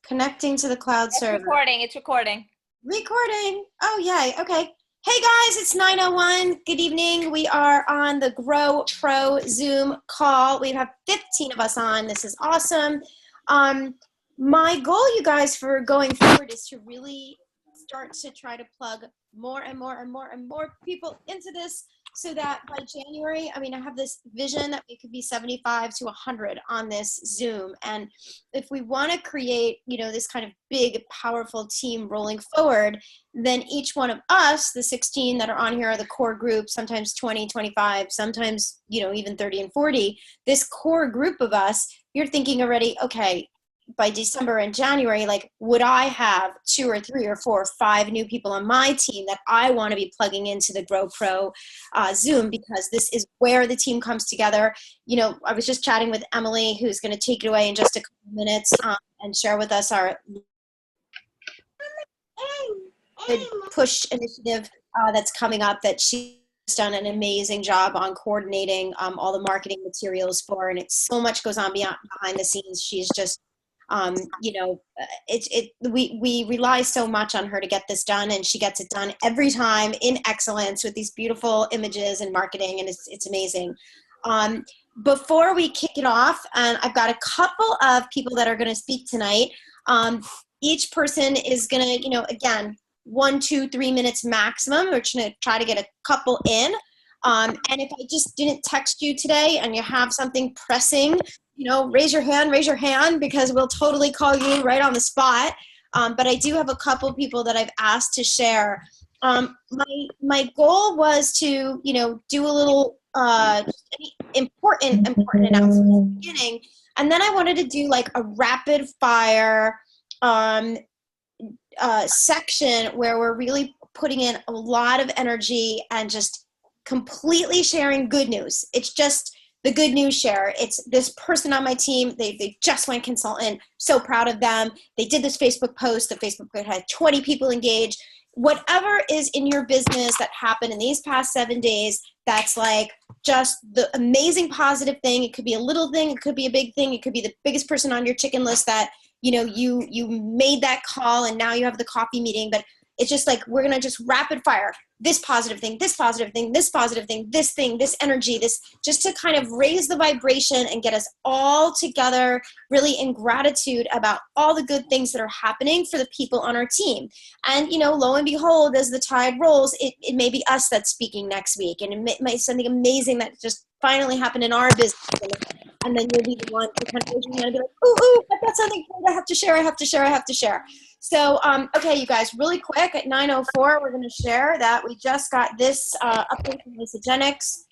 Connecting to the cloud It's server. recording. It's recording. Recording. Oh, yay. Okay. Hey, guys, it's 9:01. Good evening. We are on the Gro Pro Zoom call. We have 15 of us on. This is awesome. My goal, you guys, for going forward is to really start to try to plug more and more and more and more people into this so that by January, I have this vision that we could be 75 to 100 on this Zoom. And if we want to create, this kind of big, powerful team rolling forward, then each one of us, the 16 that are on here, are the core group, sometimes 20, 25, sometimes, even 30 and 40. This core group of us, you're thinking already, okay, by December and January, would I have 2 or 3 or 4 or 5 new people on my team that I want to be plugging into the Gro Pro Zoom, because this is where the team comes together. I was just chatting with Emily, who's going to take it away in just a couple minutes and share with us our push initiative that's coming up that she's done an amazing job on coordinating all the marketing materials for, and it's so much goes on behind the scenes. She's just we rely so much on her to get this done, and she gets it done every time in excellence with these beautiful images and marketing, and it's amazing. Before we kick it off, and I've got a couple of people that are going to speak tonight. Each person is going to, again, 1, 2, 3 minutes maximum. We're going to try to get a couple in. And if I just didn't text you today and you have something pressing, raise your hand, because we'll totally call you right on the spot. But I do have a couple people that I've asked to share. My goal was to, do a little important announcement at the beginning. And then I wanted to do like a rapid fire section where we're really putting in a lot of energy and just completely sharing good news. It's just the good news share. It's this person on my team. They just went consultant. So proud of them. They did this Facebook post. The Facebook post had 20 people engaged. Whatever is in your business that happened in these past 7 days, that's like just the amazing positive thing. It could be a little thing. It could be a big thing. It could be the biggest person on your chicken list that, you made that call and now you have the coffee meeting. But it's just like, we're going to just rapid fire this positive thing, this positive thing, this positive thing, this thing, this energy, this, just to kind of raise the vibration and get us all together really in gratitude about all the good things that are happening for the people on our team. And, lo and behold, as the tide rolls, it may be us that's speaking next week. And it might be something amazing that just finally happened in our business. And then you'll be the one to kind of raise your hand and be like, ooh, I've got something I have to share. So, okay, you guys, really quick, at 9:04, we're going to share that we just got this update from Isogenics.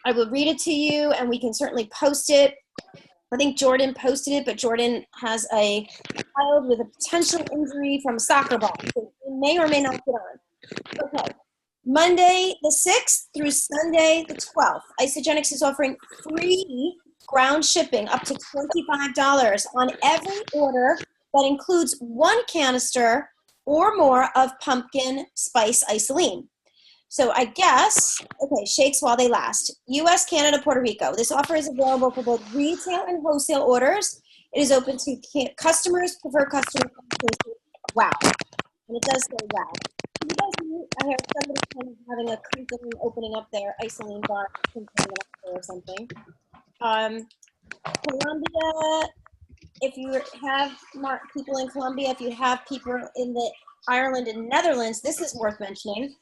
I will read it to you, and we can certainly post it. I think Jordan posted it, but Jordan has a child with a potential injury from a soccer ball, so he may or may not get on. Okay. Monday the 6th through Sunday the 12th, Isogenics is offering free ground shipping up to $25 on every order that includes 1 canister or more of pumpkin spice isolene. So I guess, okay, shakes while they last. U.S., Canada, Puerto Rico. This offer is available for both retail and wholesale orders. It is open to customers, preferred customers. Wow. And it does say wow. You guys, I hear somebody kind of having a crinkling opening up their isolene bar or something. Colombia, if you have people in Colombia, if you have people in the Ireland and Netherlands, this is worth mentioning.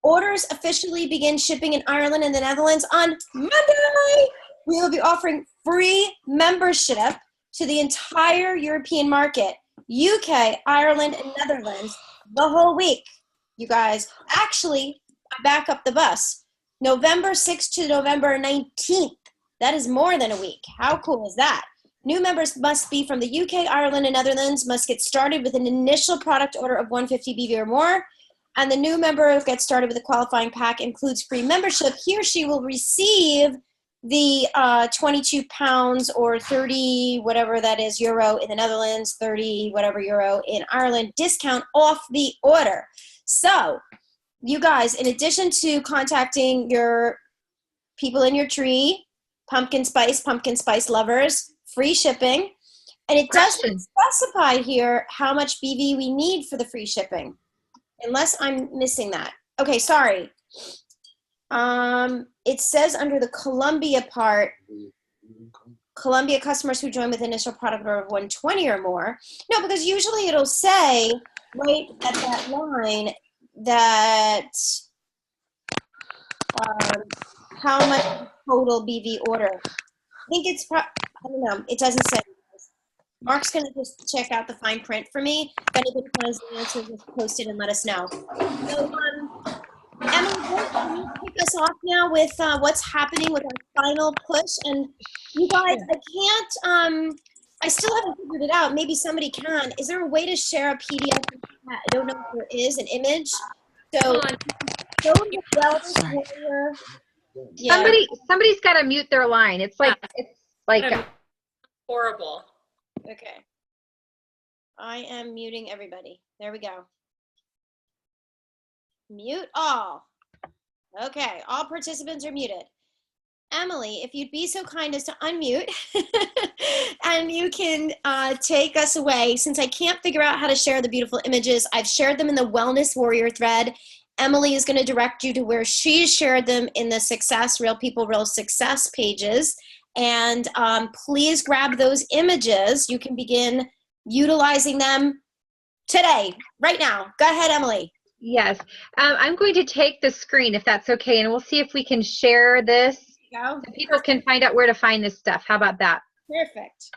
Orders officially begin shipping in Ireland and the Netherlands on Monday. We will be offering free membership to the entire European market, UK, Ireland, and Netherlands, the whole week. You guys, actually, back up the bus. November 6th to November 19th. That is more than a week. How cool is that? New members must be from the UK, Ireland, and Netherlands, must get started with an initial product order of 150 BV or more. And the new member who gets started with a qualifying pack includes free membership. He or she will receive the 22 pounds or 30, whatever that is, euro in the Netherlands, 30, whatever euro in Ireland, discount off the order. So, you guys, in addition to contacting your people in your tree, pumpkin spice lovers, free shipping, And it doesn't Question. specify here how much BV we need for the free shipping, unless I'm missing that. Okay, sorry. It says under the Columbia part, Columbia customers who join with initial product order of 120 or more. No, because usually it'll say right at that line that how much total BV order. I think it's, I don't know, it doesn't say. Mark's going to just check out the fine print for me. If anybody has the answer, just post it and let us know. So, Emily, can you kick us off now with what's happening with our final push? And you guys, I can't, I still haven't figured it out. Maybe somebody can. Is there a way to share a PDF? I don't know if there is an image. So, go to the Wellness Warrior. Yeah. Somebody's got to mute their line. It's like horrible. Okay. I am muting everybody. There we go. Mute all. Okay, all participants are muted. Emily, if you'd be so kind as to unmute and you can take us away. Since I can't figure out how to share the beautiful images, I've shared them in the Wellness Warrior thread. Emily is going to direct you to where she's shared them in the Success, Real People, Real Success pages. And please grab those images. You can begin utilizing them today, right now. Go ahead, Emily. Yes. I'm going to take the screen if that's okay, and we'll see if we can share this so people can find out where to find this stuff. How about that? Perfect.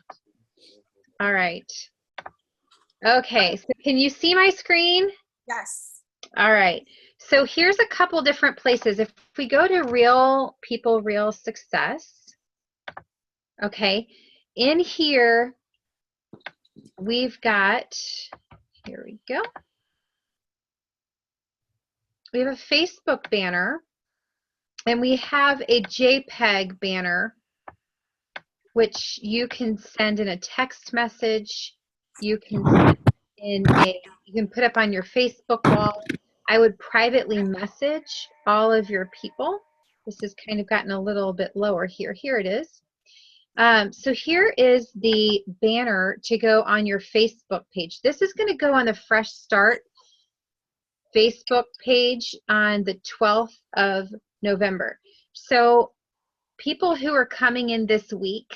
All right. Okay, so can you see my screen? Yes. All right. So here's a couple different places. If we go to Real People, Real Success, okay, in here we've got, here we go. We have a Facebook banner, and we have a JPEG banner, which you can send in a text message. You can send you can put up on your Facebook wall. I would privately message all of your people. This has kind of gotten a little bit lower here. Here it is. So here is the banner to go on your Facebook page. This is going to go on the Fresh Start Facebook page on the 12th of November. So people who are coming in this week,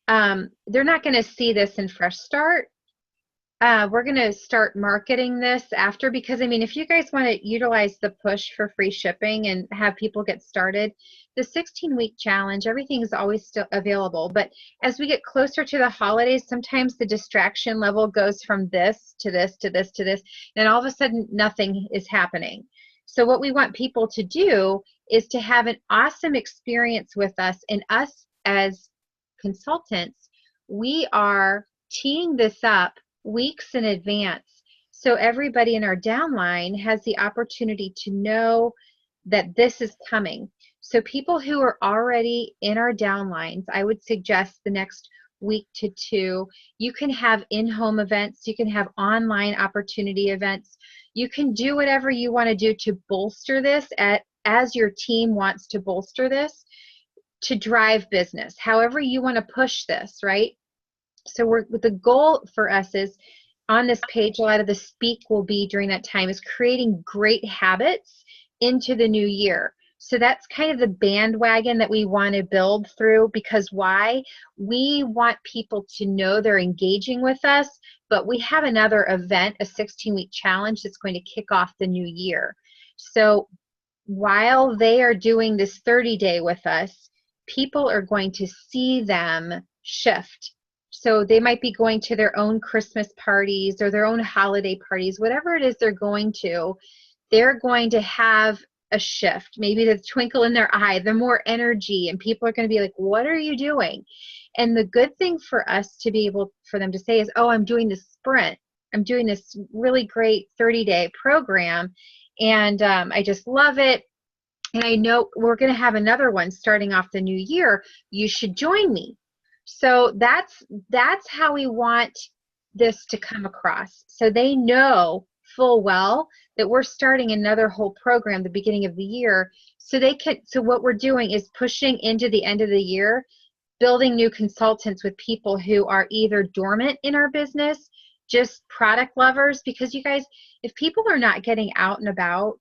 they're not going to see this in Fresh Start. We're going to start marketing this after, because I mean, if you guys want to utilize the push for free shipping and have people get started, the 16-week challenge, everything is always still available. But as we get closer to the holidays, sometimes the distraction level goes from this to this to this to this, and all of a sudden nothing is happening. So what we want people to do is to have an awesome experience with us, and us as consultants, we are teeing this up weeks in advance, so everybody in our downline has the opportunity to know that this is coming. So people who are already in our downlines, I would suggest the next week to two, you can have in-home events, you can have online opportunity events, you can do whatever you want to do to bolster this as your team wants to bolster this to drive business, however you want to push this, right? So the goal for us is, on this page, a lot of the speak will be during that time, is creating great habits into the new year. So that's kind of the bandwagon that we want to build through, because why? We want people to know they're engaging with us, but we have another event, a 16-week challenge that's going to kick off the new year. So while they are doing this 30-day with us, people are going to see them shift. So they might be going to their own Christmas parties or their own holiday parties, whatever it is they're going to have a shift, maybe the twinkle in their eye, the more energy, and people are going to be like, what are you doing? And the good thing for us to be able for them to say is, oh, I'm doing this sprint. I'm doing this really great 30-day program, and I just love it. And I know we're going to have another one starting off the new year. You should join me. So that's how we want this to come across. So they know full well that we're starting another whole program the beginning of the year. So what we're doing is pushing into the end of the year building new consultants with people who are either dormant in our business, just product lovers, because you guys, if people are not getting out and about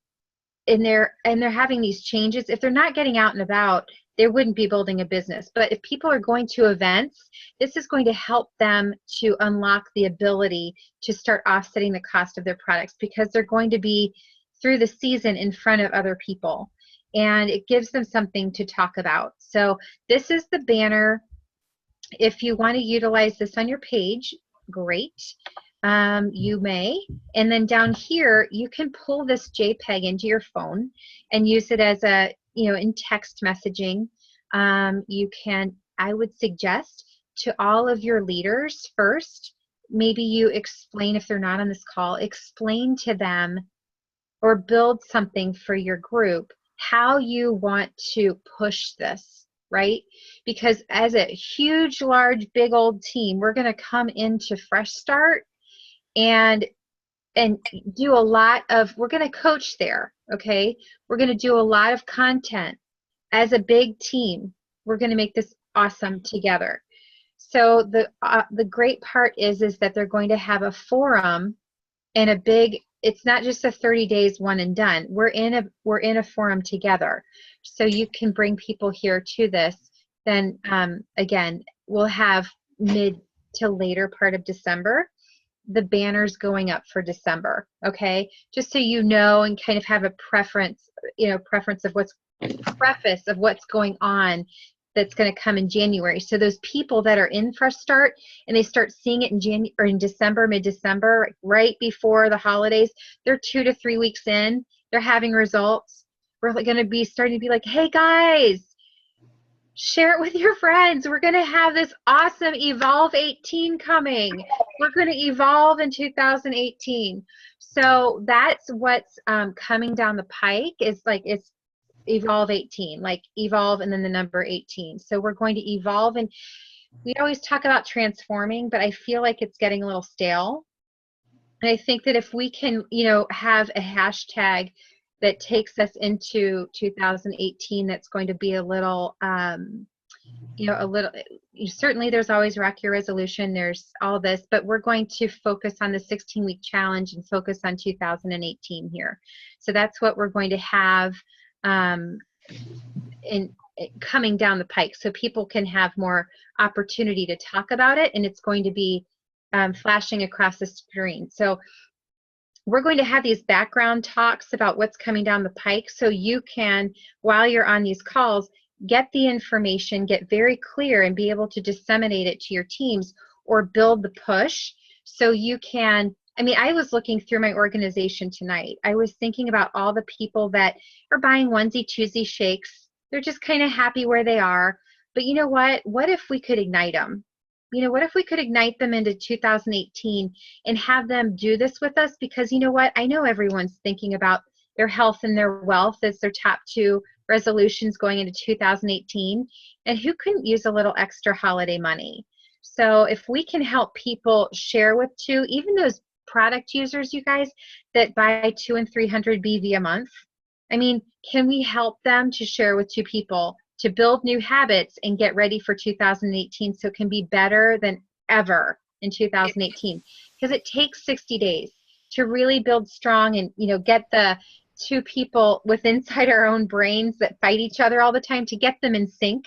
and they're having these changes, if they're not getting out and about, they wouldn't be building a business. But if people are going to events, this is going to help them to unlock the ability to start offsetting the cost of their products, because they're going to be through the season in front of other people, and it gives them something to talk about. So this is the banner. If you want to utilize this on your page, great. You may. And then down here, you can pull this JPEG into your phone and use it as a, in text messaging. You can, I would suggest to all of your leaders first, maybe you explain, if they're not on this call, explain to them or build something for your group how you want to push this, right? Because as a huge, large, big old team, we're going to come into Fresh Start and do a lot of, we're going to coach there, okay? We're going to do a lot of content. As a big team, we're going to make this awesome together. So the great part is that they're going to have a forum and a big, it's not just a 30 days one and done. We're in a forum together. So you can bring people here to this. Then again, we'll have mid to later part of December, the banners going up for December. Okay. Just so you know, and kind of have a preference of preface of what's going on that's going to come in January. So those people that are in Fresh Start and they start seeing it in December, mid-December, right before the holidays, they're 2 to 3 weeks in, they're having results. We're going to be starting to be like, hey guys, share it with your friends. We're going to have this awesome Evolve 18 coming. We're going to evolve in 2018. So that's what's coming down the pike, is like, it's Evolve 18, like evolve and then the number 18. So we're going to evolve, and we always talk about transforming, but I feel like it's getting a little stale. And I think that if we can, have a hashtag that takes us into 2018, that's going to be a little, certainly there's always Rock Your Resolution, there's all this, but we're going to focus on the 16-week challenge and focus on 2018 here. So that's what we're going to have in coming down the pike, so people can have more opportunity to talk about it, and it's going to be flashing across the screen. So we're going to have these background talks about what's coming down the pike, so you can, while you're on these calls, get the information, get very clear, and be able to disseminate it to your teams or build the push so you can. I was looking through my organization tonight. I was thinking about all the people that are buying onesie, twosie shakes. They're just kind of happy where they are. But you know what? What if we could ignite them? What if we could ignite them into 2018 and have them do this with us? Because you know what? I know everyone's thinking about their health and their wealth as their top 2 resolutions going into 2018. And who couldn't use a little extra holiday money? So if we can help people share with 2, even those product users, you guys, that buy 200 and 300 BV a month, can we help them to share with 2 people to build new habits and get ready for 2018 so it can be better than ever in 2018? Because it takes 60 days to really build strong and get the 2 people with inside our own brains that fight each other all the time, to get them in sync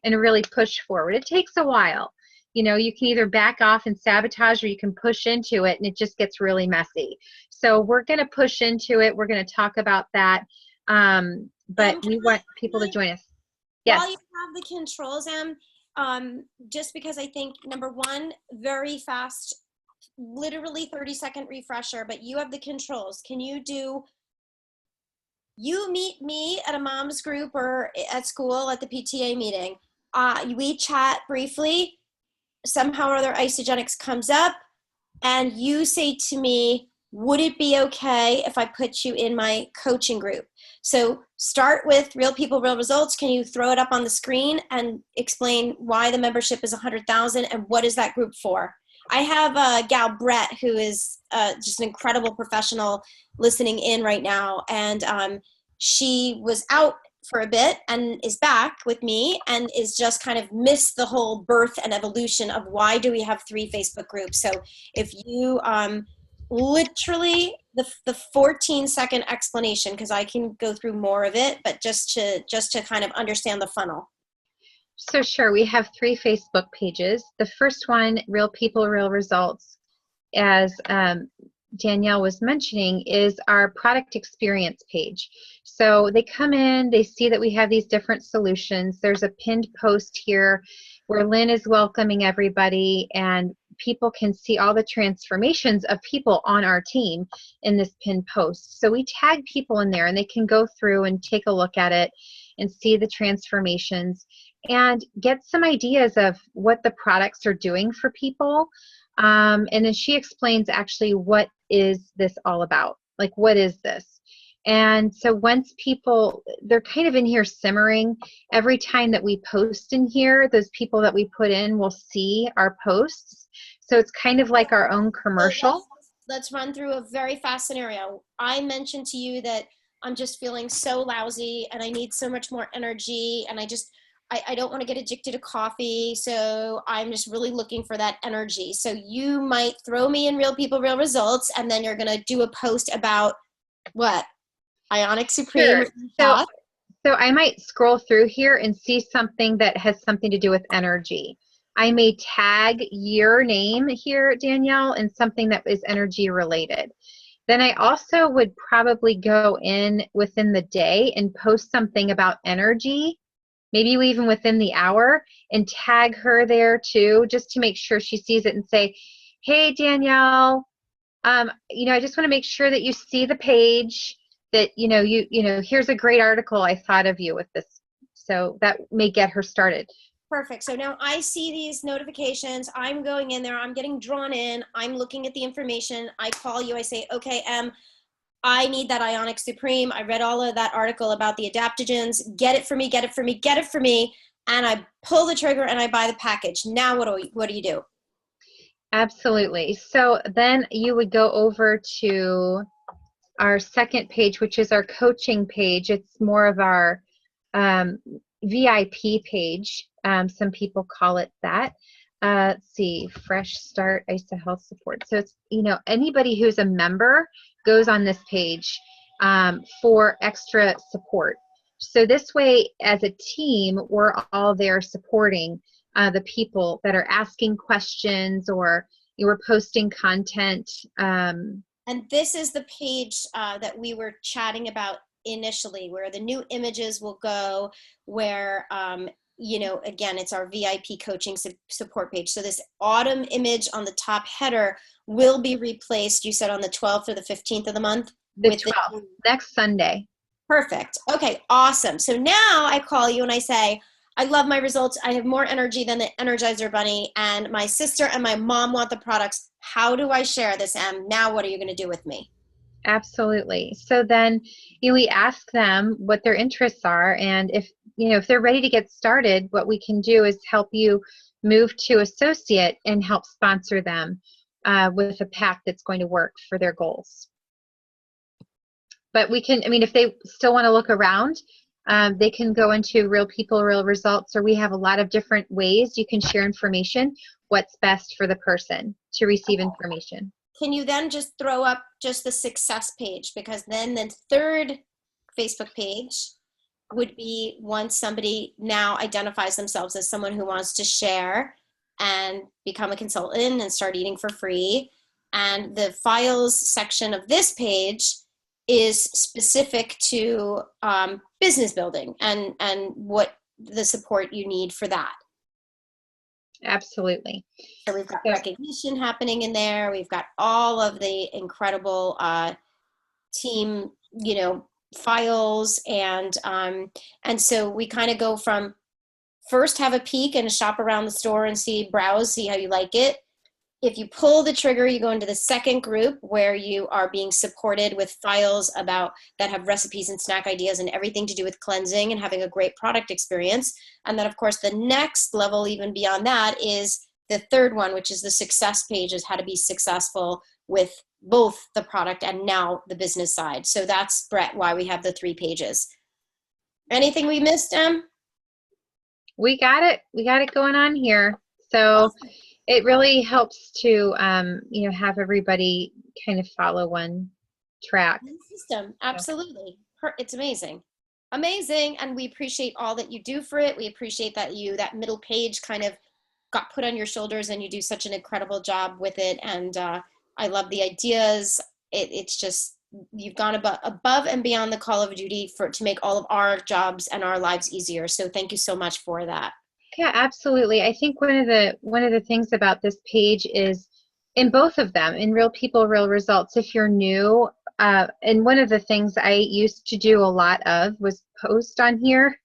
and really push forward. It takes a while. You can either back off and sabotage, or you can push into it, and it just gets really messy. So we're going to push into it. We're going to talk about that. But we want people to join us. Yes. While you have the controls, just because I think, number one, very fast, literally 30-second refresher, but you have the controls. Can you meet me at a mom's group or at school at the PTA meeting. We chat briefly. Somehow or other Isogenics comes up, and you say to me, would it be okay if I put you in my coaching group? So start with Real People, Real Results. Can you throw it up on the screen and explain why the membership is 100,000 and what is that group for? I have gal Brett, who is just an incredible professional, listening in right now, and she was out for a bit and is back with me and is just kind of missed the whole birth and evolution of why do we have 3 Facebook groups. So if you literally the 14-second explanation, because I can go through more of it, but just to kind of understand the funnel. So sure, we have 3 Facebook pages. The first one, Real People, Real Results, as Danielle was mentioning, is our product experience page. So they come in, they see that we have these different solutions. There's a pinned post here where Lynn is welcoming everybody, and people can see all the transformations of people on our team in this pinned post. So we tag people in there, and they can go through and take a look at it and see the transformations and get some ideas of what the products are doing for people. And then she explains actually what is this all about? Like, what is this? And so once people, they're kind of in here simmering. Every time that we post in here, those people that we put in will see our posts. So it's kind of like our own commercial. Let's run through a very fast scenario. I mentioned to you that I'm just feeling so lousy and I need so much more energy, and I don't want to get addicted to coffee, so I'm just really looking for that energy. So you might throw me in Real People, Real Results, and then you're going to do a post about what? Ionic Supreme? Sure. So I might scroll through here and see something that has something to do with energy. I may tag your name here, Danielle, and something that is energy related. Then I also would probably go in within the day and post something about energy, maybe even within the hour, and tag her there too, just to make sure she sees it and say, hey, Danielle, I just want to make sure that you see the page, that, here's a great article I thought of you with this. So that may get her started. Perfect. So now I see these notifications. I'm going in there. I'm getting drawn in. I'm looking at the information. I call you. I say, okay, I need that Ionic Supreme. I read all of that article about the adaptogens. Get it for me, get it for me, get it for me. And I pull the trigger and I buy the package. Now what do you do? Absolutely. So then you would go over to our second page, which is our coaching page. It's more of our VIP page. Some people call it that. Let's see, Fresh Start ISA Health Support. So it's, anybody who's a member goes on this page for extra support. So this way, as a team, we're all there supporting the people that are asking questions, or we're posting content. And this is the page that we were chatting about initially, where the new images will go, where again, it's our VIP coaching support page. So this autumn image on the top header will be replaced, you said, on the 12th or the 15th of the month? The 12th, next Sunday. Perfect. Okay, awesome. So now I call you and I say, I love my results. I have more energy than the Energizer Bunny, and my sister and my mom want the products. How do I share this, Em? Now what are you going to do with me? Absolutely. So then we ask them what their interests are, and if they're ready to get started, what we can do is help you move to associate and help sponsor them with a pack that's going to work for their goals. But we can, if they still want to look around, they can go into Real People, Real Results, or we have a lot of different ways you can share information, what's best for the person to receive information. Can you then just throw up just the success page? Because then the third Facebook page would be once somebody now identifies themselves as someone who wants to share and become a consultant and start eating for free. And the files section of this page is specific to business building and what the support you need for that. Absolutely. So we've got recognition happening in there. We've got all of the incredible team, files, and so we kind of go from first have a peek and shop around the store and browse, see how you like it. If you pull the trigger, you go into the second group where you are being supported with files that have recipes and snack ideas and everything to do with cleansing and having a great product experience. And then, of course, the next level, even beyond that, is the third one, which is the success page, is how to be successful with both the product and now the business side. So that's, Brett, why we have the 3 pages. Anything we missed, Em? We got it. We got it going on here. So it really helps to, have everybody kind of follow one track. System, So, absolutely. It's amazing. Amazing. And we appreciate all that you do for it. We appreciate that that middle page kind of got put on your shoulders and you do such an incredible job with it. And I love the ideas. It's just, you've gone above and beyond the call of duty to make all of our jobs and our lives easier. So thank you so much for that. yeah, absolutely. I think one of the things about this page is in both of them, in Real People, Real Results, if you're new, and one of the things I used to do a lot of was post on here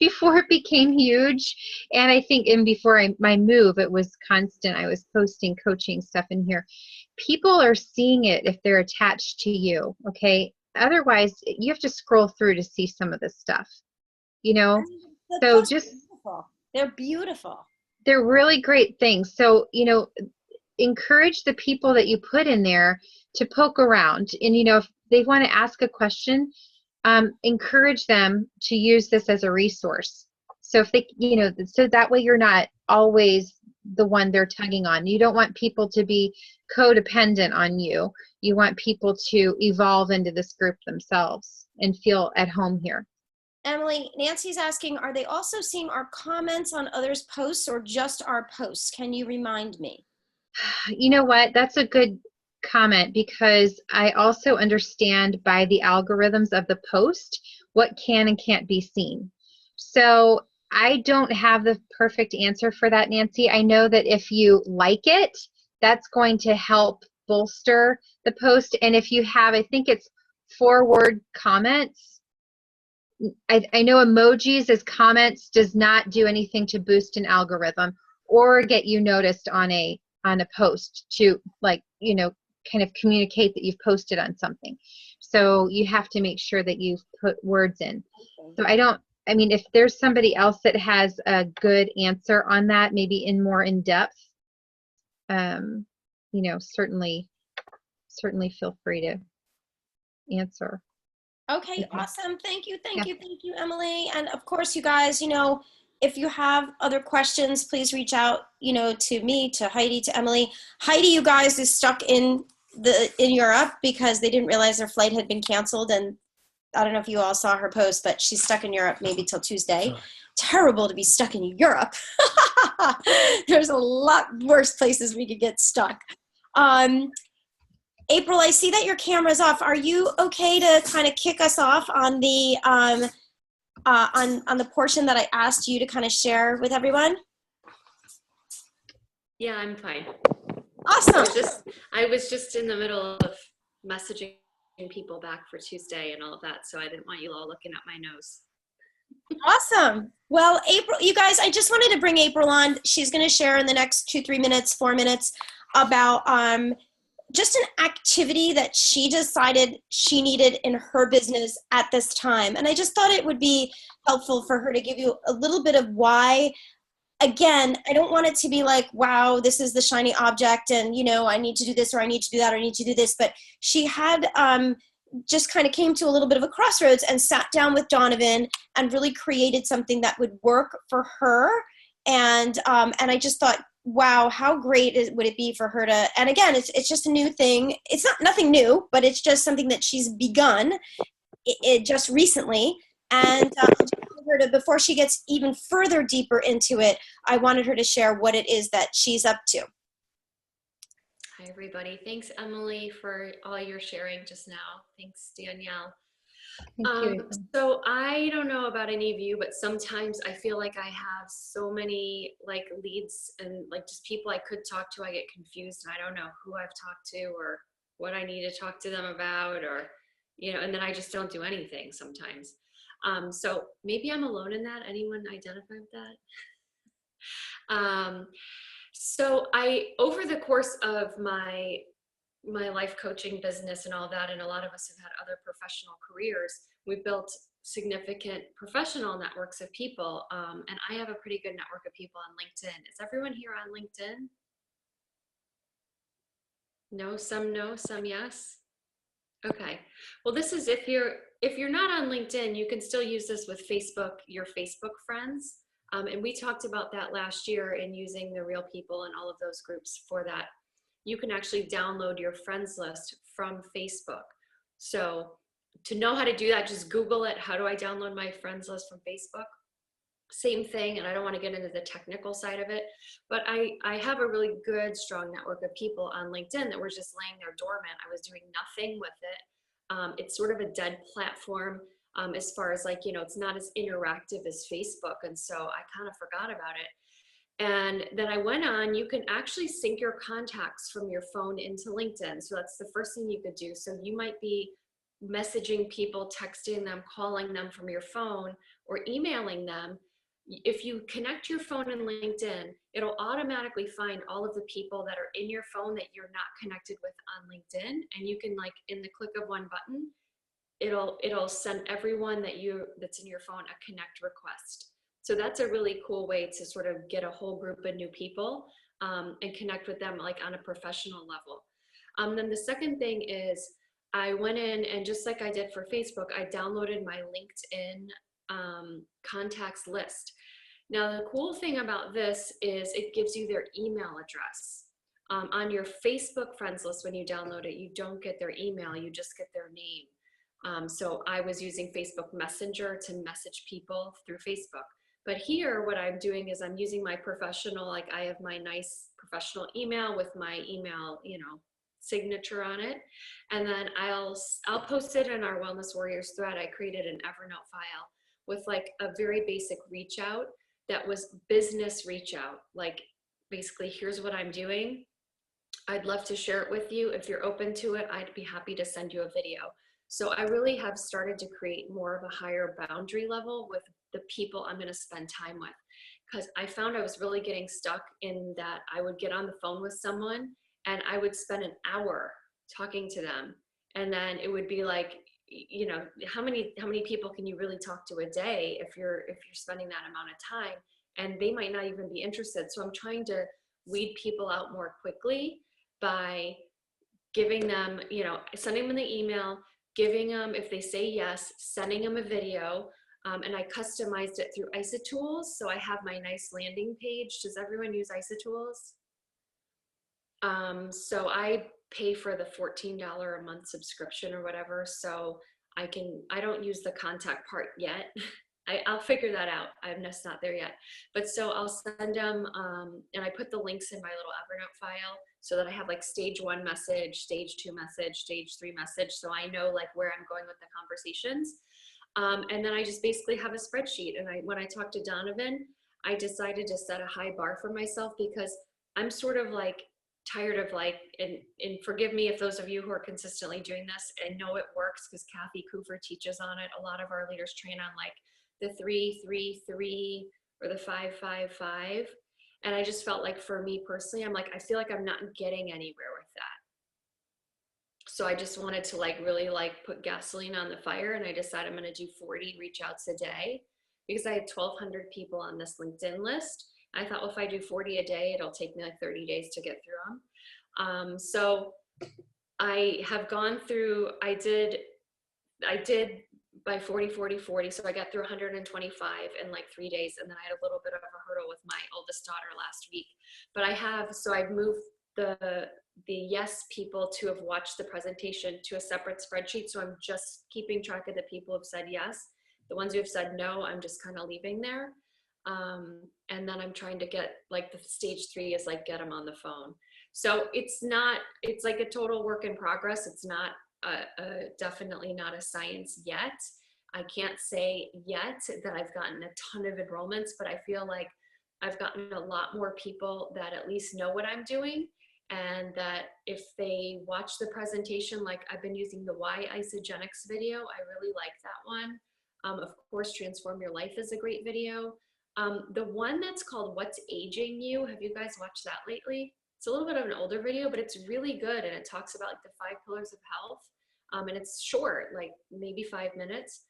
before it became huge. And I think before my move, it was constant. I was posting coaching stuff in here. People are seeing it if they're attached to you, okay? Otherwise, you have to scroll through to see some of this stuff, you know? The So posts just, are beautiful. They're beautiful. they're really great things. So, encourage the people that you put in there to poke around. And, if they want to ask a question, encourage them to use this as a resource. So if they, so that way you're not always the one they're tugging on. You don't want people to be codependent on you. You want people to evolve into this group themselves and feel at home here. Emily, Nancy's asking, are they also seeing our comments on others' posts or just our posts? Can you remind me? You know what? That's a good comment because I also understand by the algorithms of the post what can and can't be seen. So I don't have the perfect answer for that, Nancy. I know that if you like it, that's going to help bolster the post. And if you have, I think it's 4-word comments. I know emojis as comments does not do anything to boost an algorithm or get you noticed on a post to kind of communicate that you've posted on something. So you have to make sure that you've put words in. So if there's somebody else that has a good answer on that, maybe in more in depth, certainly feel free to answer. Okay, awesome. Thank you, Emily. And of course, you guys, if you have other questions, please reach out, to me, to Heidi, to Emily. Heidi, you guys, is stuck in Europe because they didn't realize their flight had been canceled. And I don't know if you all saw her post, but she's stuck in Europe maybe till Tuesday. Sure. Terrible to be stuck in Europe. There's a lot worse places we could get stuck. April, I see that your camera's off. Are you okay to kind of kick us off on the on the portion that I asked you to kind of share with everyone? Yeah, I'm fine. Awesome. I was just in the middle of messaging people back for Tuesday and all of that, so I didn't want you all looking at my nose. Awesome. Well, April, you guys, I just wanted to bring April on. She's going to share in the next 2-3 minutes, 4 minutes about just an activity that she decided she needed in her business at this time. And I just thought it would be helpful for her to give you a little bit of why. Again, I don't want it to be like, wow, this is the shiny object and, I need to do this or I need to do that or I need to do this. But she had just kind of came to a little bit of a crossroads and sat down with Donovan and really created something that would work for her. And I just thought, wow, how great would it be for her to, and again, it's just a new thing. It's nothing new, but it's just something that she's begun it just recently. And before she gets even further deeper into it, I wanted her to share what it is that she's up to. Hi, everybody. Thanks, Emily, for all your sharing just now. Thanks, Danielle. Thank you. So I don't know about any of you, but sometimes I feel like I have so many leads and just people I could talk to. I get confused and I don't know who I've talked to or what I need to talk to them about, or and then I just don't do anything sometimes. So maybe I'm alone in that. Anyone identify with that? So over the course of my life coaching business and all that, and a lot of us have had other professional careers, we've built significant professional networks of people. And I have a pretty good network of people on LinkedIn. Is everyone here on LinkedIn? No, some yes. Okay. Well, this is if you're if you're not on LinkedIn, you can still use this with Facebook, your Facebook friends. And we talked about that last year in using the Real People and all of those groups for that. You can actually download your friends list from Facebook. So to know how to do that, just Google it. How do I download my friends list from Facebook? Same thing, and I don't want to get into the technical side of it, but I have a really good, strong network of people on LinkedIn that were just laying there dormant. I was doing nothing with it. It's sort of a dead platform as far as like, you know, it's not as interactive as Facebook, and so I kind of forgot about it. And then I went on, you can actually sync your contacts from your phone into LinkedIn. So that's the first thing you could do. So you might be messaging people, texting them, calling them from your phone, or emailing them. If you connect your phone in LinkedIn, it'll automatically find all of the people that are in your phone that you're not connected with on LinkedIn. And you can, like, in the click of one button, it'll send everyone that's in your phone a connect request. So that's a really cool way to sort of get a whole group of new people and connect with them like on a professional level. Then the second thing is I went in and just like I did for Facebook, I downloaded my LinkedIn contacts list. Now the cool thing about this is it gives you their email address. On your Facebook friends list, when you download it, you don't get their email, you just get their name. So I was using Facebook Messenger to message people through Facebook. But here, what I'm doing is I'm using my professional, like I have my nice professional email with my email, you know, signature on it. And then I'll post it in our Wellness Warriors thread. I created an Evernote file with like a very basic reach out that was business reach out. Like basically, here's what I'm doing. I'd love to share it with you. If you're open to it, I'd be happy to send you a video. So I really have started to create more of a higher boundary level with the people I'm going to spend time with. Because I found I was really getting stuck in that I would get on the phone with someone and I would spend an hour talking to them. And then it would be like, you know, how many people can you really talk to a day if you're spending that amount of time? And they might not even be interested. So I'm trying to weed people out more quickly by giving them, you know, sending them the email, giving them, if they say yes, sending them a video. And I customized it through IsaTools. So I have my nice landing page. Does everyone use IsaTools? So I pay for the $14 a month subscription or whatever. So I don't use the contact part yet. I'll figure that out. I'm just not there yet. But so I'll send them, and I put the links in my little Evernote file so that I have like stage 1 message, stage 2 message, stage 3 message. So I know like where I'm going with the conversations. And then I just basically have a spreadsheet. And when I talked to Donovan, I decided to set a high bar for myself because I'm sort of like tired of like, and forgive me if those of you who are consistently doing this and know it works because Kathy Cooper teaches on it. A lot of our leaders train on like the 3-3-3 or the 5-5-5. And I just felt like for me personally, I'm like, I feel like I'm not getting anywhere with that. So I just wanted to like really like put gasoline on the fire, and I decided I'm going to do 40 reach outs a day because I had 1,200 people on this LinkedIn list. I thought, well, if I do 40 a day, it'll take me like 30 days to get through them. So I have gone through, I did by 40, 40, 40. So I got through 125 in like 3 days. And then I had a little bit of a hurdle with my oldest daughter last week. But I've moved the yes people to have watched the presentation to a separate spreadsheet. So I'm just keeping track of the people who've said yes. The ones who have said no, I'm just kind of leaving there. And then I'm trying to get like the stage 3 is like get them on the phone. So it's like a total work in progress. It's not definitely not a science yet. I can't say yet that I've gotten a ton of enrollments, but I feel like I've gotten a lot more people that at least know what I'm doing, and that if they watch the presentation, like I've been using the Why Isogenics video, I really like that one. Of course, Transform Your Life is a great video. The one that's called What's Aging You, have you guys watched that lately? It's a little bit of an older video, but it's really good, and it talks about like the 5 pillars of health, and it's short, like maybe 5 minutes.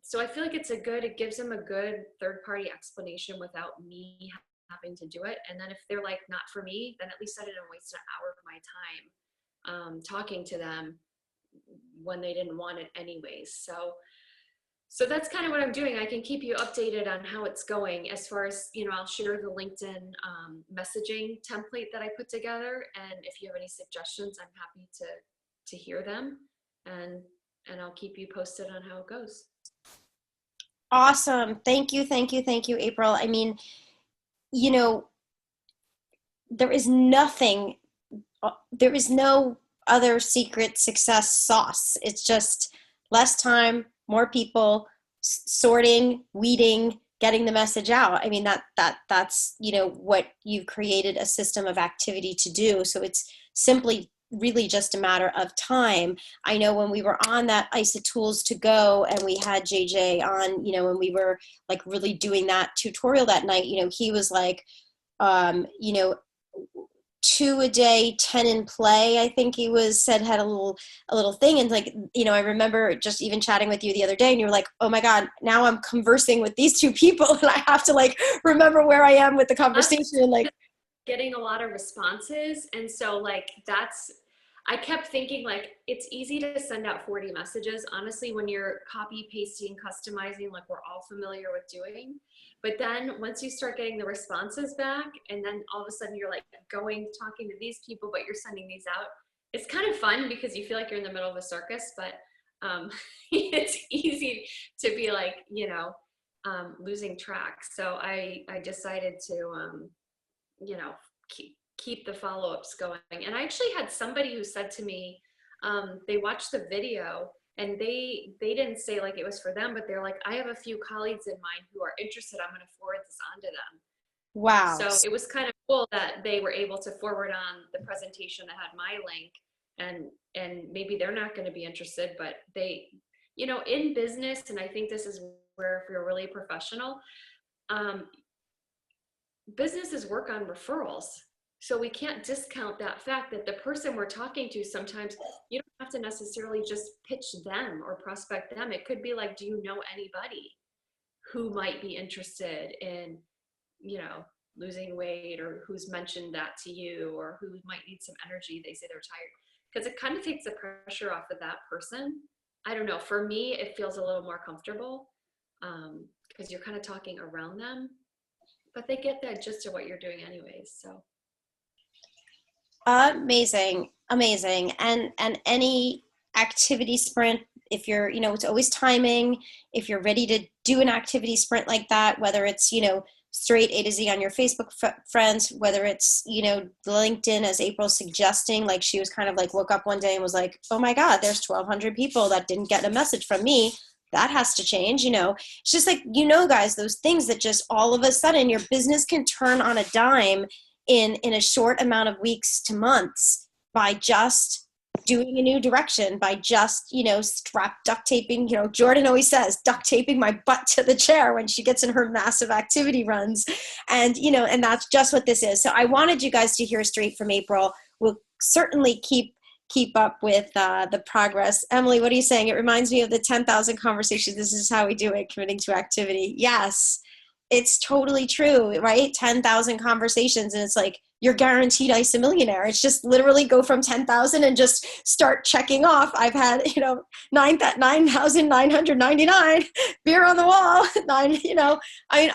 So I feel like it gives them a good third-party explanation without me having to do it. And then if they're like not for me, then at least I didn't waste an hour of my time talking to them when they didn't want it anyways. So that's kind of what I'm doing. I can keep you updated on how it's going. As far as, I'll share the LinkedIn messaging template that I put together. And if you have any suggestions, I'm happy to hear them. And I'll keep you posted on how it goes. Awesome. Thank you, thank you, thank you, April. I mean, there is no other secret success sauce. It's just less time, more people, sorting, weeding, getting the message out. I mean, that's what you've created a system of activity to do. So it's simply really just a matter of time. I know when we were on that ISA Tools to Go and we had JJ on, when we were like really doing that tutorial that night, he was like, 2 a day, 10 in play, I think he had a little thing. And like, I remember just even chatting with you the other day and you were like, oh my God, now I'm conversing with these two people and I have to like remember where I am with the conversation. And like getting a lot of responses. And so like, I kept thinking like, it's easy to send out 40 messages. Honestly, when you're copy pasting, customizing, like we're all familiar with doing. But then once you start getting the responses back, and then all of a sudden you're like talking to these people, but you're sending these out, it's kind of fun because you feel like you're in the middle of a circus, but it's easy to be like, losing track. So I decided to, keep the follow-ups going. And I actually had somebody who said to me, they watched the video and they didn't say like it was for them, but they're like, I have a few colleagues in mind who are interested. I'm going to forward this on to them. wow. So it was kind of cool that they were able to forward on the presentation that had my link, and maybe they're not going to be interested, but they, in business, and I think this is where if you're really professional, businesses work on referrals. So we can't discount that fact that the person we're talking to, sometimes you don't have to necessarily just pitch them or prospect them. It could be like, do you know anybody who might be interested in, losing weight, or who's mentioned that to you, or who might need some energy? They say they're tired. Because it kind of takes the pressure off of that person. I don't know. For me, it feels a little more comfortable because you're kind of talking around them, but they get that gist of what you're doing anyways. So. Amazing. And any activity sprint, if you're, it's always timing. If you're ready to do an activity sprint like that, whether it's, straight A to Z on your Facebook friends, whether it's, LinkedIn, as April's suggesting, like she was kind of like woke up one day and was like, oh my God, there's 1,200 people that didn't get a message from me. That has to change. It's just like, guys, those things that just all of a sudden your business can turn on a dime in a short amount of weeks to months by just doing a new direction, by just, duct taping, Jordan always says, duct taping my butt to the chair when she gets in her massive activity runs. And, and that's just what this is. So I wanted you guys to hear straight from April. We'll certainly keep up with the progress. Emily, what are you saying? It reminds me of the 10,000 conversations. This is how we do it, committing to activity. Yes. It's totally true, right? 10,000 conversations. And it's like, you're guaranteed ISA millionaire. It's just literally go from 10,000 and just start checking off. I've had, 9,999 beer on the wall. I mean,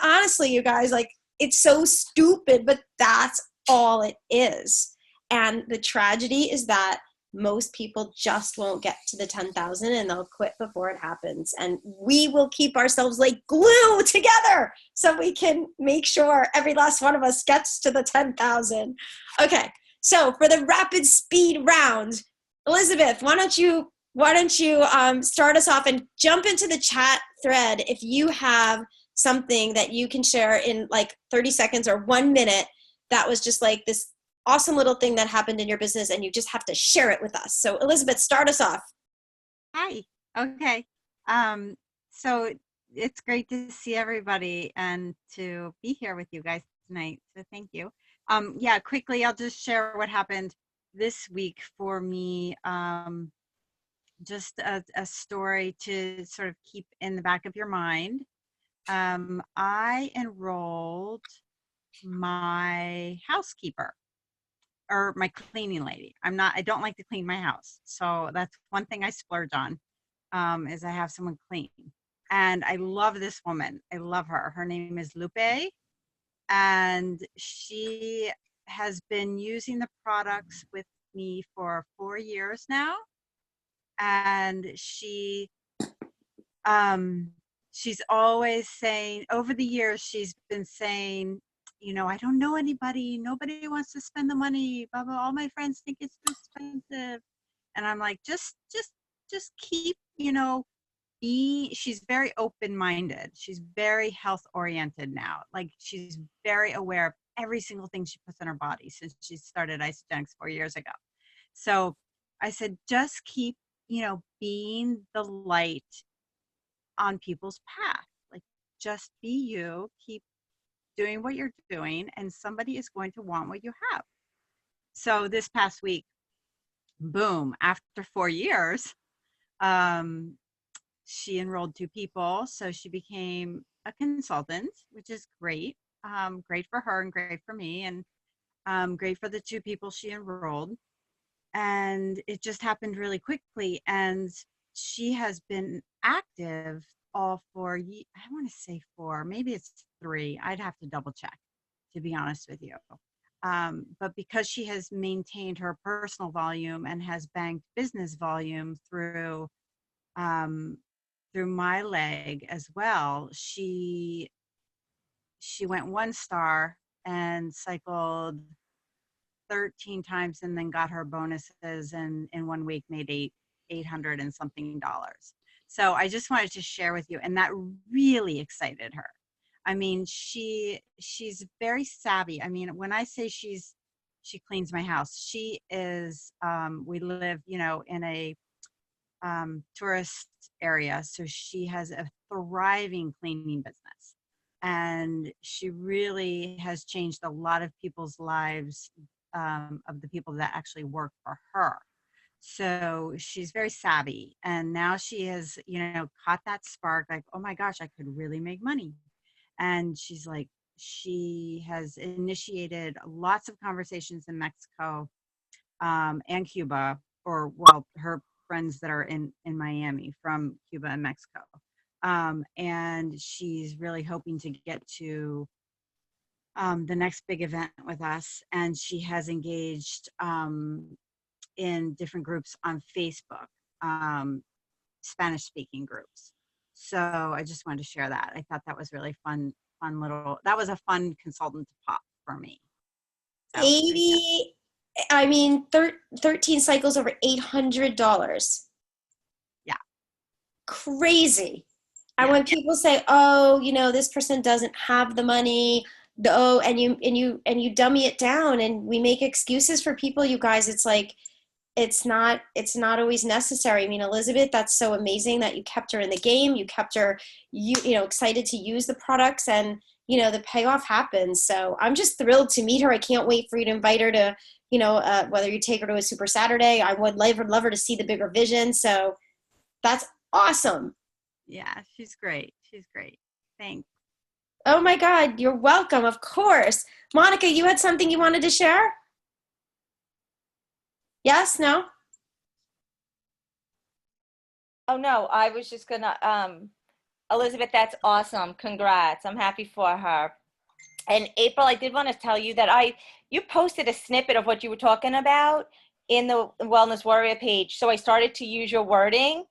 honestly, you guys, like, it's so stupid, but that's all it is. And the tragedy is that most people just won't get to the 10,000 and they'll quit before it happens. And we will keep ourselves like glue together so we can make sure every last one of us gets to the 10,000. Okay. So for the rapid speed round, Elizabeth, why don't you start us off and jump into the chat thread if you have something that you can share in like 30 seconds or 1 minute that was just like this awesome little thing that happened in your business and you just have to share it with us. So Elizabeth, start us off. Hi. Okay. So it's great to see everybody and to be here with you guys tonight. So thank you. Yeah, quickly, I'll just share what happened this week for me. Just a story to sort of keep in the back of your mind. I enrolled my housekeeper or my cleaning lady. I don't like to clean my house. So that's one thing I splurge on, is I have someone clean. And I love this woman. I love her. Her name is Lupe. And she has been using the products with me for 4 years now. And she's always saying, over the years, she's been saying, I don't know anybody. Nobody wants to spend the money. Blah, blah. All my friends think it's too expensive. And I'm like, just keep, she's very open-minded. She's very health-oriented now. Like, she's very aware of every single thing she puts in her body since she started Isogenics 4 years ago. So I said, just keep, being the light on people's path. Like, just be you, keep doing what you're doing, and somebody is going to want what you have. So this past week, boom, after 4 years, she enrolled 2 people. So she became a consultant, which is great. Great for her and great for me, and great for the 2 people she enrolled. And it just happened really quickly. And she has been active all for, I want to say 4, maybe it's 3. I'd have to double check, to be honest with you. But because she has maintained her personal volume and has banked business volume through my leg as well, she went 1 star and cycled 13 times, and then got her bonuses, and in 1 week made $800 and something dollars. So I just wanted to share with you, and that really excited her. I mean, she's very savvy. I mean, when I say she cleans my house, she is, we live, in a tourist area. So she has a thriving cleaning business, and she really has changed a lot of people's lives, of the people that actually work for her. So she's very savvy, and now she has, caught that spark, like, oh my gosh, I could really make money. And she's like, she has initiated lots of conversations in Mexico, and Cuba, or, well, her friends that are in Miami from Cuba and Mexico. And she's really hoping to get to the next big event with us. And she has engaged in different groups on Facebook, Spanish speaking groups. So I just wanted to share that. I thought that was really fun that was a fun consultant to pop for me. So, 80, I mean, 13 cycles over $800. Yeah. Crazy. And Yeah. when people say, oh, this person doesn't have the money, and you dummy it down, and we make excuses for people, you guys, it's like, it's not always necessary. I mean, Elizabeth, that's so amazing that you kept her in the game. You kept her, excited to use the products, and, the payoff happens. So I'm just thrilled to meet her. I can't wait for you to invite her to, whether you take her to a Super Saturday. I would love her to see the bigger vision. So that's awesome. Yeah, she's great. She's great. Thanks. Oh my God, you're welcome. Of course. Monica, you had something you wanted to share? Yes? No? Oh no, I was just gonna, Elizabeth, that's awesome. Congrats. I'm happy for her. And April, I did want to tell you that you posted a snippet of what you were talking about in the Wellness Warrior page. So I started to use your wording,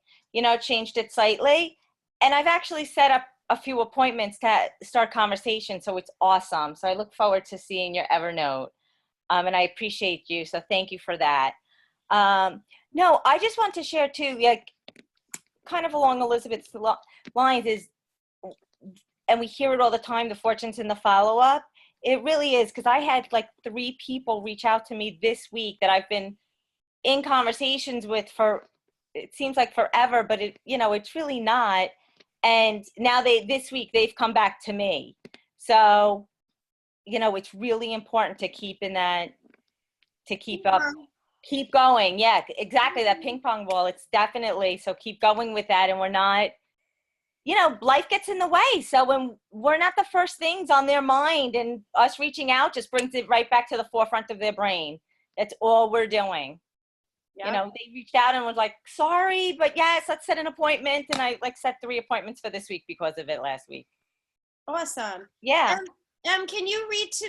changed it slightly. And I've actually set up a few appointments to start conversations. So it's awesome. So I look forward to seeing your Evernote. And I appreciate you. So thank you for that. No, I just want to share too, like, kind of along Elizabeth's lines is, and we hear it all the time, the fortunes in the follow-up. It really is, because I had like 3 people reach out to me this week that I've been in conversations with for, it seems like forever, but it's really not. And now this week they've come back to me. So, it's really important to keep up. Keep going. Yeah, exactly. That ping pong ball. It's definitely, so keep going with that. And we're not, life gets in the way. So when we're not the first things on their mind, and us reaching out just brings it right back to the forefront of their brain. That's all we're doing. Yep. You know, they reached out and was like, sorry, but yes, let's set an appointment. And I like set 3 appointments for this week because of it last week. Awesome. Yeah. Can you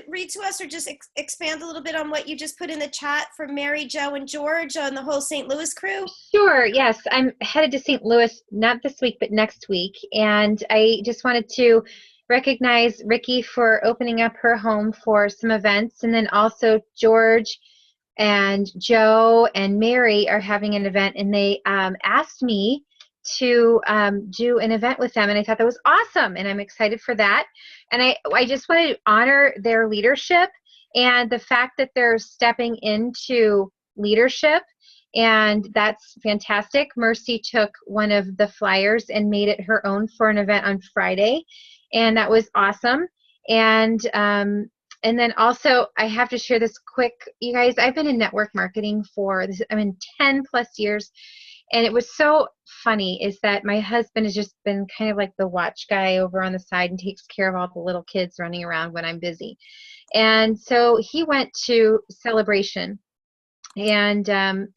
read to us or just expand a little bit on what you just put in the chat for Mary, Joe, and George on the whole St. Louis crew? Sure, yes. I'm headed to St. Louis, not this week, but next week. And I just wanted to recognize Ricky for opening up her home for some events. And then also George and Joe and Mary are having an event, and they asked me to do an event with them, and I thought that was awesome, and I'm excited for that. And I just wanted to honor their leadership and the fact that they're stepping into leadership, and that's fantastic. Mercy took one of the flyers and made it her own for an event on Friday, and that was awesome. And then also, I have to share this quick, you guys, I've been in network marketing for this, 10 plus years. And it was so funny is that my husband has just been kind of like the watch guy over on the side and takes care of all the little kids running around when I'm busy. And so he went to Celebration and and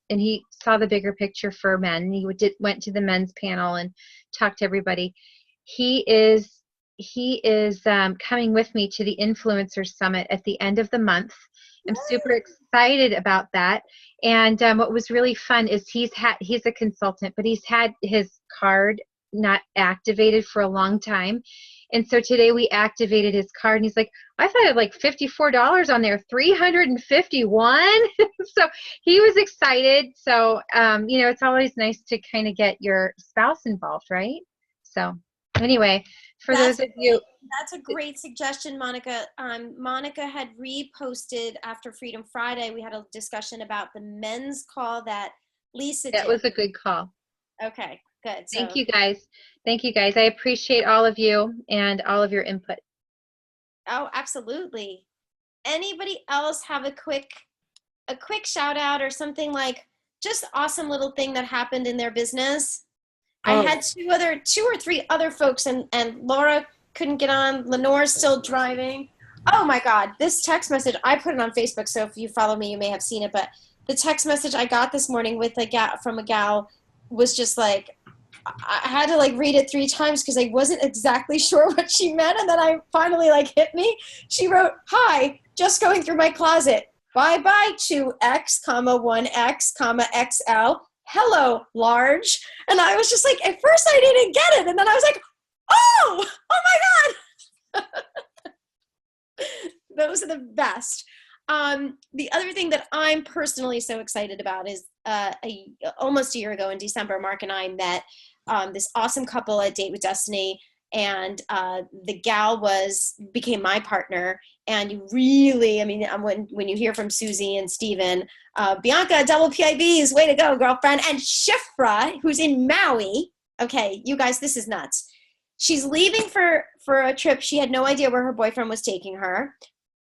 he saw the bigger picture for men. He went to the men's panel and talked to everybody. He is coming with me to the Influencer Summit at the end of the month. I'm super excited about that. And what was really fun is he's a consultant, but he's had his card not activated for a long time. And so today we activated his card, and he's like, I thought I had like $54 on there, 351. So he was excited. So, it's always nice to kind of get your spouse involved, right? So anyway, for those of you. That's a great suggestion, Monica. Monica had reposted after Freedom Friday. We had a discussion about the men's call that Lisa did. That was a good call. Okay, good. Thank you guys. Thank you guys. I appreciate all of you and all of your input. Oh, absolutely. Anybody else have a quick shout out or something like just awesome little thing that happened in their business? I had two or three other folks, and Laura couldn't get on. Lenore's still driving. Oh my God, this text message, I put it on Facebook, so if you follow me, you may have seen it, but the text message I got this morning from a gal was just like, I had to like read it 3 times because I wasn't exactly sure what she meant, and then I finally like hit me. She wrote, hi, just going through my closet. Bye-bye 2X, 1X, XL. Hello, large. And I was just like, at first I didn't get it. And then I was like, oh my God. Those are the best. The other thing that I'm personally so excited about is almost a year ago in December, Mark and I met this awesome couple at Date with Destiny. And the gal became my partner. And you really, when you hear from Susie and Steven, Bianca, double PIVs, way to go, girlfriend. And Shifra, who's in Maui. Okay, you guys, this is nuts. She's leaving for a trip. She had no idea where her boyfriend was taking her.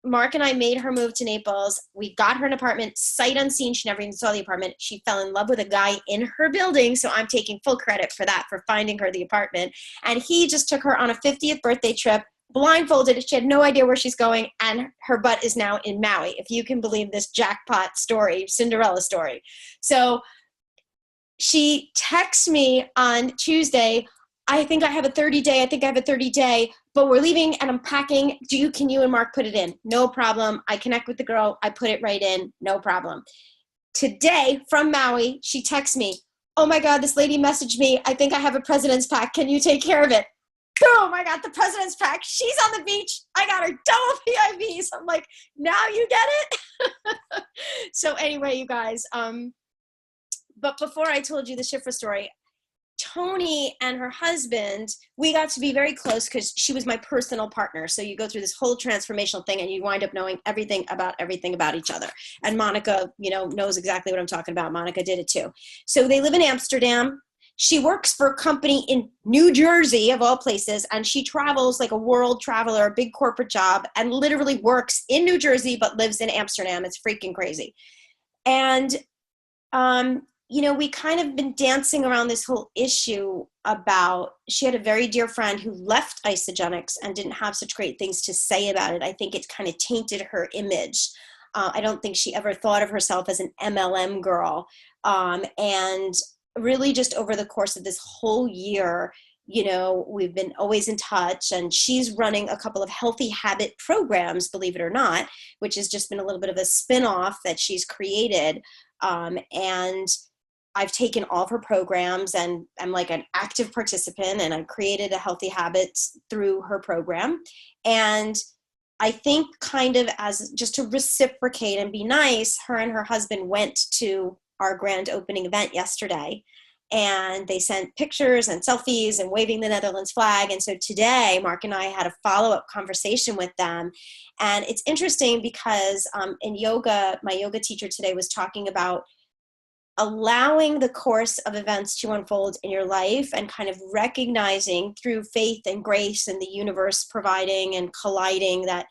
Mark and I made her move to Naples. We got her an apartment, sight unseen. She never even saw the apartment. She fell in love with a guy in her building, so I'm taking full credit for that, for finding her the apartment. And he just took her on a 50th birthday trip, blindfolded. She had no idea where she's going, and her butt is now in Maui, if you can believe this jackpot story, Cinderella story. So she texts me on Tuesday, I think I have a 30-day, but we're leaving and I'm packing. Can you and Mark put it in? No problem. I connect with the girl. I put it right in. No problem. Today from Maui, she texts me, oh my God, this lady messaged me. I think I have a president's pack. Can you take care of it? Boom, I got the president's pack. She's on the beach. I got her double PIVs. I'm like, now you get it? So anyway, you guys, but before I told you the Shifra story, Tony and her husband, we got to be very close because she was my personal partner. So you go through this whole transformational thing and you wind up knowing everything about each other. And Monica, knows exactly what I'm talking about. Monica did it too. So they live in Amsterdam. She works for a company in New Jersey, of all places, and she travels like a world traveler, a big corporate job, and literally works in New Jersey but lives in Amsterdam. It's freaking crazy. And we kind of been dancing around this whole issue about, she had a very dear friend who left Isagenix and didn't have such great things to say about it. I think it kind of tainted her image. I don't think she ever thought of herself as an MLM girl. And really just over the course of this whole year, you know, we've been always in touch, and she's running a couple of healthy habit programs, believe it or not, which has just been a little bit of a spin-off that she's created. And I've taken all of her programs, and I'm like an active participant, and I've created a healthy habits through her program. And I think kind of as just to reciprocate and be nice, her and her husband went to our grand opening event yesterday, and they sent pictures and selfies and waving the Netherlands flag. And so today, Mark and I had a follow-up conversation with them. And it's interesting because in yoga, my yoga teacher today was talking about allowing the course of events to unfold in your life and kind of recognizing through faith and grace and the universe providing and colliding that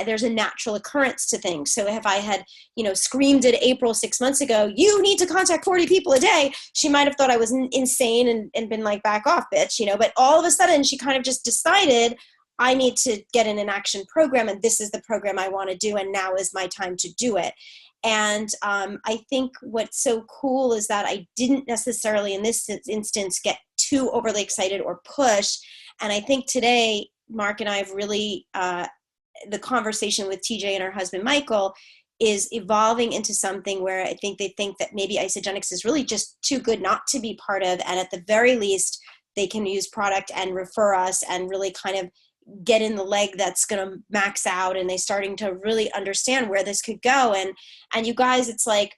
there's a natural occurrence to things. So if I had, you know, screamed at April 6 months ago, you need to contact 40 people a day, she might have thought I was insane and been like, back off, bitch, you know. But all of a sudden she kind of just decided, I need to get in an action program, and this is the program I want to do, and now is my time to do it. And I think what's so cool is that I didn't necessarily in this instance get too overly excited or push. And I think today, Mark and I have really, the conversation with TJ and her husband, Michael, is evolving into something where I think they think that maybe Isagenix is really just too good not to be part of. And at the very least, they can use product and refer us and really kind of get in the leg that's going to max out, and they starting to really understand where this could go. And you guys, it's like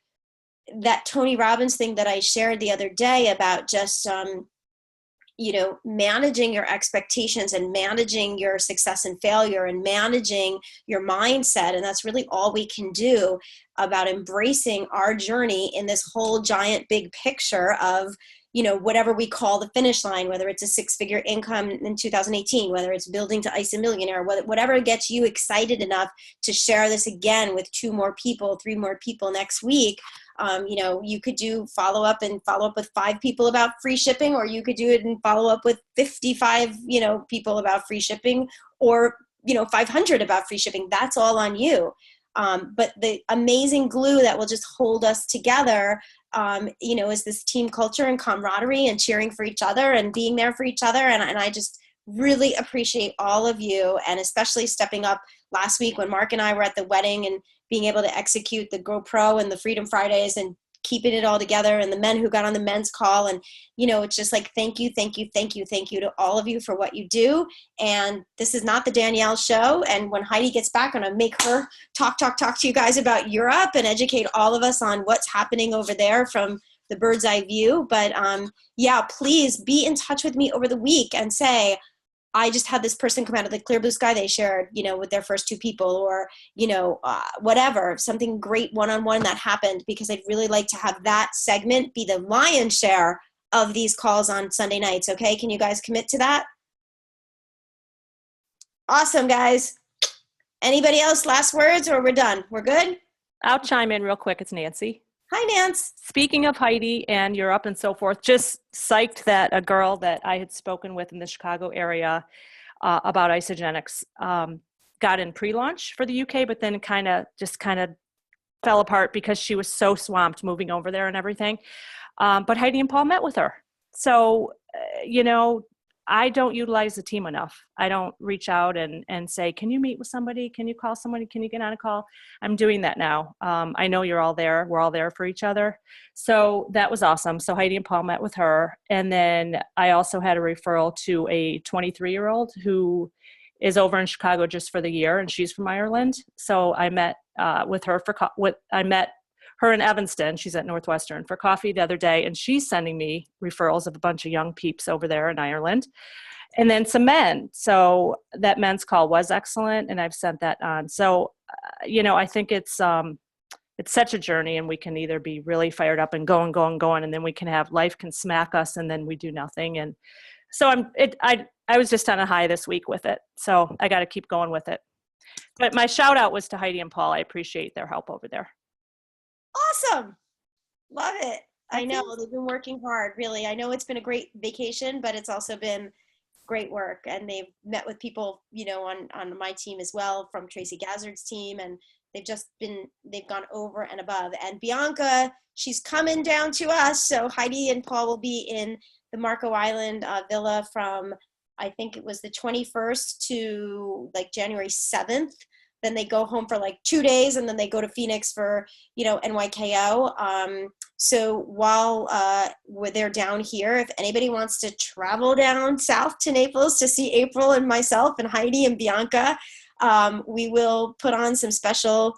that Tony Robbins thing that I shared the other day about just, you know, managing your expectations and managing your success and failure and managing your mindset. And that's really all we can do about embracing our journey in this whole giant big picture of, you know, whatever we call the finish line, whether it's a 6-figure income in 2018, whether it's building to Ice a Millionaire, whatever gets you excited enough to share this again with 2 more people, 3 more people next week. You know, you could do follow up with 5 people about free shipping, or you could do it and follow up with 55, you know, people about free shipping, or, you know, 500 about free shipping. That's all on you. But the amazing glue that will just hold us together, you know, is this team culture and camaraderie and cheering for each other and being there for each other. And I just really appreciate all of you, and especially stepping up last week when Mark and I were at the wedding and being able to execute the Gro Pro and the Freedom Fridays and keeping it all together, and the men who got on the men's call. And, you know, it's just like, thank you to all of you for what you do. And this is not the Danielle show. And when Heidi gets back, I'm going to make her talk to you guys about Europe and educate all of us on what's happening over there from the bird's eye view. But yeah, please be in touch with me over the week and say, I just had this person come out of the clear blue sky they shared, you know, with their first 2 people, or, you know, whatever, something great one-on-one that happened, because I'd really like to have that segment be the lion's share of these calls on Sunday nights. Okay. Can you guys commit to that? Awesome, guys. Anybody else? Last words, or we're done? We're good? I'll chime in real quick. It's Nancy. Hi, Nance. Speaking of Heidi and Europe and so forth, just psyched that a girl that I had spoken with in the Chicago area about Isagenix got in pre-launch for the UK, but then kind of fell apart because she was so swamped moving over there and everything. But Heidi and Paul met with her. So, you know, I don't utilize the team enough. I don't reach out and say, can you meet with somebody? Can you call somebody? Can you get on a call? I'm doing that now. I know you're all there. We're all there for each other. So that was awesome. So Heidi and Paul met with her. And then I also had a referral to a 23-year-old who is over in Chicago just for the year, and she's from Ireland. So I met with her I met her in Evanston. She's at Northwestern for coffee the other day, and she's sending me referrals of a bunch of young peeps over there in Ireland, and then some men. So that men's call was excellent, and I've sent that on. So, you know, I think it's such a journey, and we can either be really fired up and going, and then we can have life can smack us, and then we do nothing. And so I was just on a high this week with it. So I got to keep going with it. But my shout out was to Heidi and Paul. I appreciate their help over there. Awesome. Love it. I know they've been working hard, really. I know it's been a great vacation, but it's also been great work. And they've met with people, you know, on my team as well, from Tracy Gazzard's team, and they've gone over and above. And Bianca, she's coming down to us. So Heidi and Paul will be in the Marco Island villa from, I think it was the 21st to like January 7th. Then they go home for like 2 days, and then they go to Phoenix for, NYKO. So while they're down here, if anybody wants to travel down south to Naples to see April and myself and Heidi and Bianca, we will put on some special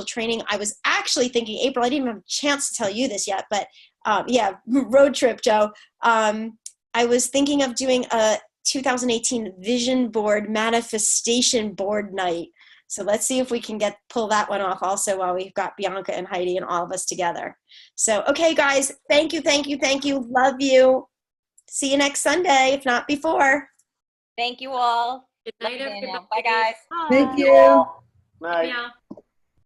training. I was actually thinking, April, I didn't even have a chance to tell you this yet, but road trip, Joe. I was thinking of doing a 2018 vision board manifestation board night. So let's see if we can pull that one off also while we've got Bianca and Heidi and all of us together. So, okay, guys, thank you. Love you. See you next Sunday, if not before. Thank you all. Good night, Love you, Danielle. everybody. Bye, guys. Thank you. Night. Yeah.